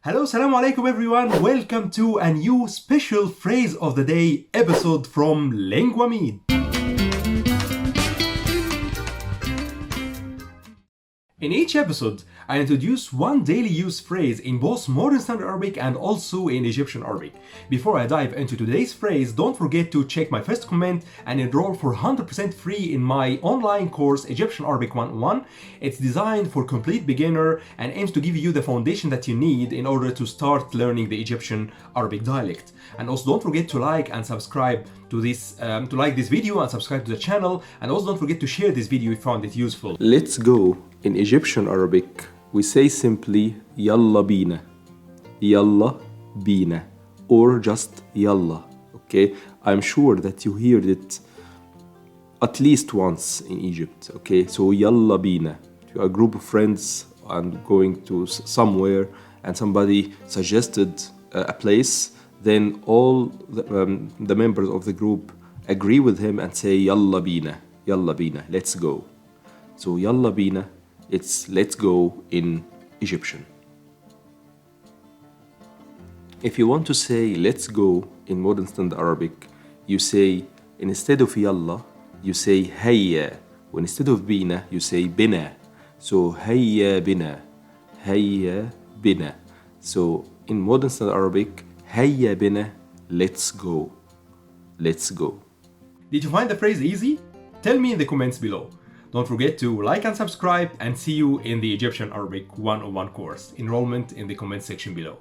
Hello, Assalamu alaikum everyone. Welcome to a new special phrase of the day episode from Linguamid. In each episode, I introduce one daily use phrase in both modern standard Arabic and also in Egyptian Arabic. Before I dive into today's phrase, don't forget to check my first comment and enroll for 100% free in my online course Egyptian Arabic 101. It's designed for complete beginner and aims to give you the foundation that you need in order to start learning the Egyptian Arabic dialect. And also don't forget to like and subscribe to this video and subscribe to the channel, and also don't forget to share this video if you found it useful. Let's go. In Egyptian Arabic, we say simply Yalla bina, Yalla bina, or just Yalla. Okay, I'm sure that you heard it at least once in Egypt. Okay, so Yalla bina, a group of friends and going to somewhere, and somebody suggested a place. Then all the members of the group agree with him and say Yalla bina, let's go. So Yalla bina, it's let's go in Egyptian. If you want to say let's go in modern standard Arabic, you say, instead of Yalla, you say Hayya. When instead of bina, you say bina. So Hayya bina. So in modern standard Arabic, Hayya bina, let's go. Did you find the phrase easy? Tell me in the comments below. Don't forget to like and subscribe, and see you in the Egyptian Arabic 101 course. Enrollment in the comment section below.